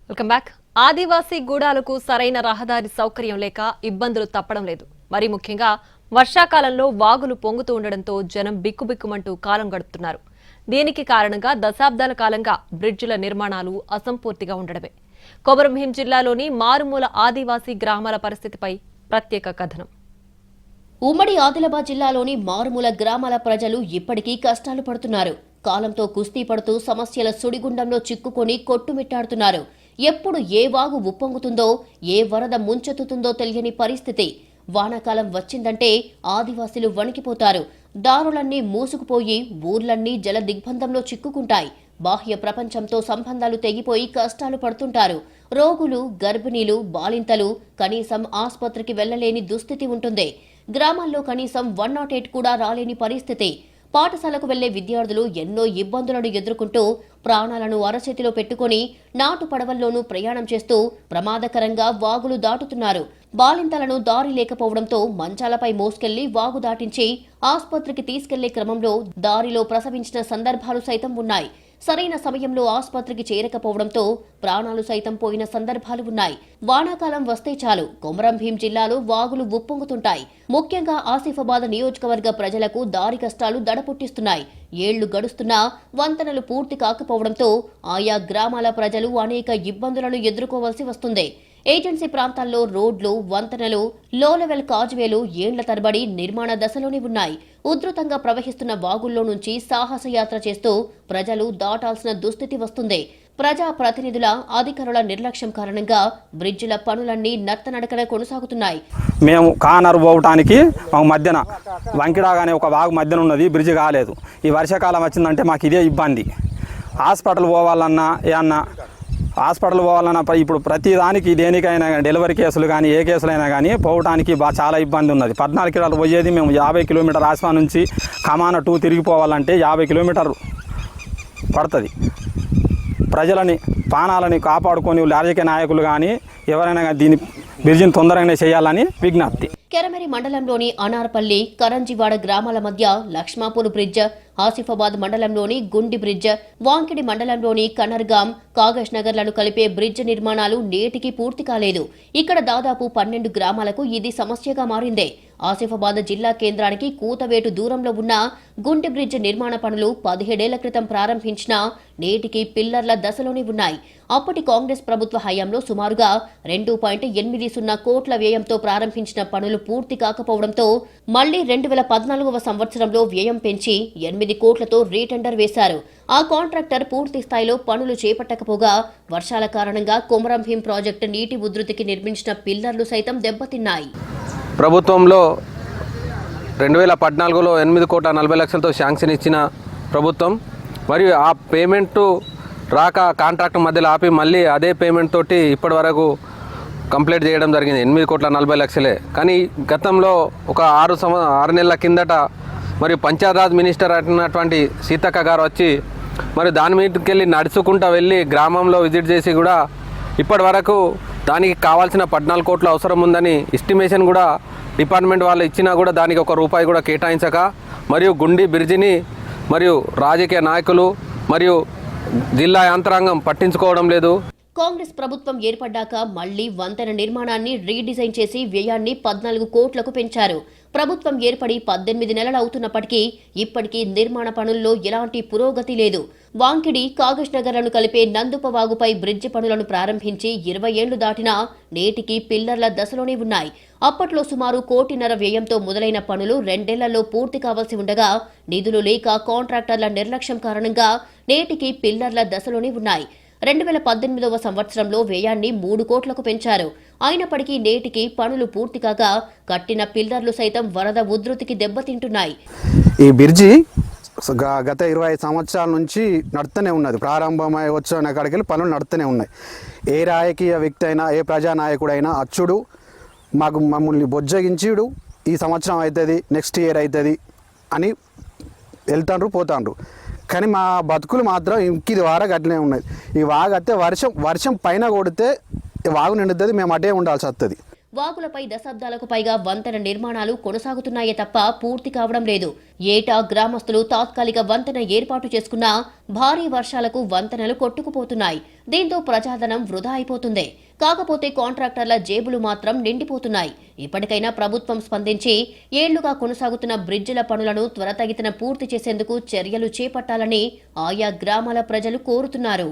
Welcome back. ఆదివాసీ గూడాలకు సరైన రహదారి సౌకర్యం లేక ఇబ్బందులు తప్పడం లేదు. మరి ముఖ్యంగా వర్షాకాలంలో వాగులు పొంగుతూ ఉండడంతో జనం బిక్కుబిక్కుమంటూ కాలం గడుపుతున్నారు. దీనికి కారణంగా దశాబ్దాల కాలంగా బ్రిడ్జిల నిర్మాణాలు అసంపూర్తిగా ఉండడమే. కొమరంభీం జిల్లాలోని మారుమూల ఆదివాసీ గ్రామాల పరిస్థితిపై ప్రత్యేక కథనం. ఉమ్మడి ఆదిలాబాద్ జిల్లాలోని మారుమూల గ్రామాల ప్రజలు ఇప్పటికీ కష్టాలు పడుతున్నారు. కాలంతో కుస్తీ పడుతూ సమస్యల సుడిగుండంలో చిక్కుకొని కొట్టుమిట్టాడుతున్నారు. ఎప్పుడు ఏ వాగు ఉప్పొంగుతుందో, ఏ వరద ముంచెత్తుతుందో తెలియని పరిస్థితి. వానాకాలం వచ్చిందంటే ఆదివాసీలు వణికిపోతారు. దారులన్నీ మూసుకుపోయి ఊర్లన్నీ జల దిగ్బంధంలో చిక్కుకుంటాయి. బాహ్య ప్రపంచంతో సంబంధాలు తెగిపోయి కష్టాలు పడుతుంటారు. రోగులు, గర్భిణీలు, బాలింతలు కనీసం ఆసుపత్రికి వెళ్లలేని దుస్థితి ఉంటుంది. గ్రామాల్లో కనీసం 108 కూడా రాలేని పరిస్థితి. పాఠశాలకు వెళ్లే విద్యార్థులు ఎన్నో ఇబ్బందులను ఎదుర్కొంటూ ప్రాణాలను అరచేతిలో పెట్టుకుని నాటు పడవల్లోనూ ప్రయాణం చేస్తూ ప్రమాదకరంగా వాగులు దాటుతున్నారు. బాలింతలను దారి లేకపోవడంతో మంచాలపై మోసుకెళ్లి వాగు దాటించి ఆసుపత్రికి తీసుకెళ్లే క్రమంలో దారిలో ప్రసవించిన సందర్భాలు సైతం ఉన్నాయి. సరైన సమయంలో ఆసుపత్రికి చేరకపోవడంతో ప్రాణాలు సైతం పోయిన సందర్భాలు ఉన్నాయి. వానాకాలం వస్తే చాలు కొమరంభీం జిల్లాలో వాగులు ఉప్పొంగుతుంటాయి. ముఖ్యంగా ఆసిఫాబాద్ నియోజకవర్గ ప్రజలకు దారి కష్టాలు దడపుట్టిస్తున్నాయి. ఏళ్లు గడుస్తున్నా వంతెనలు పూర్తి కాకపోవడంతో ఆయా గ్రామాల ప్రజలు అనేక ఇబ్బందులను ఎదుర్కోవాల్సి వస్తుంది. ఏజెన్సీ ప్రాంతాల్లో రోడ్లు, వంతెనలు, లో లెవెల్ కాజ్వేలు ఏళ్ల తరబడి నిర్మాణ దశలోనే ఉన్నాయి. ఉధృతంగా ప్రవహిస్తున్న వాగుల్లో నుంచి సాహసయాత్ర చేస్తూ ప్రజలు దాటాల్సిన దుస్థితి వస్తుంది. ప్రజా ప్రతినిధుల, అధికారుల నిర్లక్ష్యం కారణంగా బ్రిడ్జిల పనులన్నీ నత్తనడకన కొనసాగుతున్నాయి. మేము కానరు పోవటానికి మధ్యన వంకిడాగానే ఒక వాగు మధ్యన ఉన్నది, బ్రిడ్జి కాలేదు. ఈ వర్షాకాలం వచ్చిందంటే మాకు ఇదే ఇబ్బంది. హాస్పిటల్ పోవాలన్నా హాస్పిటల్ పోవాలన్నా ఇప్పుడు ప్రతి దానికి దేనికైనా డెలివరీ కేసులు కానీ ఏ కేసులైనా కానీ పోవడానికి చాలా ఇబ్బంది ఉన్నది. 14 కిలోమీటర్లు పోయేది మేము 50 కిలోమీటర్ ఆస్పా నుంచి కమాన 2 తిరిగిపోవాలంటే 50 కిలోమీటర్లు పడుతుంది. ప్రజలని ప్రాణాలని కాపాడుకొని రాజకీయ నాయకులు కానీ ఎవరైనా దీని బ్రిడ్జిని తొందరగానే చేయాలని విజ్ఞప్తి. కెరమెరి మండలంలోని అనార్పల్లి, కరంజివాడ గ్రామాల మధ్య లక్ష్మాపూర్ బ్రిడ్జ్, ఆసిఫాబాద్ మండలంలోని గుండి బ్రిడ్జ్, వాంకిడి మండలంలోని కనర్గాం, కాగజ్ నగర్లను కలిపే బ్రిడ్జ్ నిర్మాణాలు నేటికి పూర్తి కాలేదు. ఇక్కడ దాదాపు 12 గ్రామాలకు ఇది సమస్యగా మారింది. ఆసిఫాబాద్ జిల్లా కేంద్రానికి కూతవేటు దూరంలో ఉన్న గుండి బ్రిడ్జ్ నిర్మాణ పనులు 17 ఏళ్ల క్రితం ప్రారంభించినా నేటికి పిల్లర్ల దశలోనే ఉన్నాయి. అప్పటి కాంగ్రెస్ ప్రభుత్వ హయాంలో సుమారుగా 2.80 కోట్ల వ్యయంతో ప్రారంభించిన పనులు పూర్తి కాకపోవడంతో మళ్లీ 2014వ సంవత్సరంలో వ్యయం పెంచి 8 కోట్లతో రీటెండర్ వేశారు. ఆ కాంట్రాక్టర్ పూర్తి స్థాయిలో పనులు చేపట్టకపోగా వర్షాల కారణంగా కొమరంభీం ప్రాజెక్టు నీటి ఉధృతికి నిర్మించిన పిల్లర్లు సైతం దెబ్బతిన్నాయి. ప్రభుత్వంలో 2014లో 8,40,00,000తో శాంక్షన్ ఇచ్చిన ప్రభుత్వం మరియు ఆ పేమెంటు రాక కాంట్రాక్ట్ మధ్యలో ఆపి మళ్ళీ అదే పేమెంట్ తోటి ఇప్పటి వరకు కంప్లీట్ చేయడం జరిగింది. 8,40,00,000. కానీ గతంలో ఒక 6 నెలల కిందట మరి పంచాయతీరాజ్ మినిస్టర్ అయినటువంటి సీతక్క గారు వచ్చి మరి దాని మీదకి వెళ్ళి నడుచుకుంటూ వెళ్ళి గ్రామంలో విజిట్ చేసి కూడా ఇప్పటి వరకు దానికి కావాల్సిన 14 కోట్ల అవసరం ఉందని ఎస్టిమేషన్ కూడా డిపార్ట్మెంట్ వాళ్ళు ఇచ్చినా కూడా దానికి ₹1 కూడా కేటాయించక మరియు గుండి బ్రిడ్జిని మరియు రాజకీయ నాయకులు మరియు జిల్లా యంత్రాంగం పట్టించుకోవడం లేదు. కాంగ్రెస్ ప్రభుత్వం ఏర్పడ్డాక మళ్లీ వంతెన నిర్మాణాన్ని రీడిజైన్ చేసి వ్యయాన్ని 14 కోట్లకు పెంచారు. ప్రభుత్వం ఏర్పడి 18 నెలలు అవుతున్నప్పటికీ ఇప్పటికీ నిర్మాణ పనుల్లో ఎలాంటి పురోగతి లేదు. వాంకిడి, కాగజ్ నగర్లను కలిపే నందుపవాగుపై బ్రిడ్జి పనులను ప్రారంభించి 20 ఏళ్లు దాటినా నేటికి పిల్లర్ల దశలోనే ఉన్నాయి. అప్పట్లో సుమారు 1.5 కోట్ల వ్యయంతో మొదలైన పనులు 2 ఏళ్లలో పూర్తి కావాల్సి ఉండగా నిధులు లేక కాంట్రాక్టర్ల నిర్లక్ష్యం కారణంగా నేటికి పిల్లర్ల దశలోనే ఉన్నాయి. 2018వ సంవత్సరంలో వ్యయాన్ని 3 కోట్లకు పెంచారు. అయినప్పటికీ నేటికి పనులు పూర్తి కాగా కట్టిన పిల్లర్లు సైతం వరద ఉధృతికి దెబ్బతింటున్నాయి. ఈ బ్రిడ్జి గత 25 సంవత్సరాల నుంచి నడుస్తూనే ఉన్నది. ప్రారంభమై వచ్చిన కాడికి పనులు నడుస్తూనే ఉన్నాయి. ఏ రాజకీయ వ్యక్తి అయినా, ఏ ప్రజానాయకుడైనా అచ్చుడు మమ్మల్ని బొజ్జగించుడు ఈ సంవత్సరం అవుతుంది, నెక్స్ట్ ఇయర్ అవుతుంది అని వెళ్తాండ్రు పోతాండ్రు. కానీ మా బతుకులు మాత్రం ఇంకిది వారకు అట్లనే ఉన్నాయి. ఈ వాగు అయితే వర్షం పైన కొడితే వాగు నిండుతుంది, మేము అటే ఉండాల్సి వస్తుంది. వాగులపై దశాబ్దాలకు పైగా వంతెన నిర్మాణాలు కొనసాగుతున్నాయే తప్ప పూర్తి కావడం లేదు. ఏటా గ్రామస్తులు తాత్కాలిక వంతెన ఏర్పాటు చేసుకున్నా భారీ వర్షాలకు వంతెనలు కొట్టుకుపోతున్నాయి. దీంతో ప్రజాధనం వృధా అయిపోతుంది. కాకపోతే కాంట్రాక్టర్ల జేబులు మాత్రం నిండిపోతున్నాయి. ఇప్పటికైనా ప్రభుత్వం స్పందించి ఏళ్లుగా కొనసాగుతున్న బ్రిడ్జిల పనులను త్వరితగతిన పూర్తి చేసేందుకు చర్యలు చేపట్టాలని ఆయా గ్రామాల ప్రజలు కోరుతున్నారు.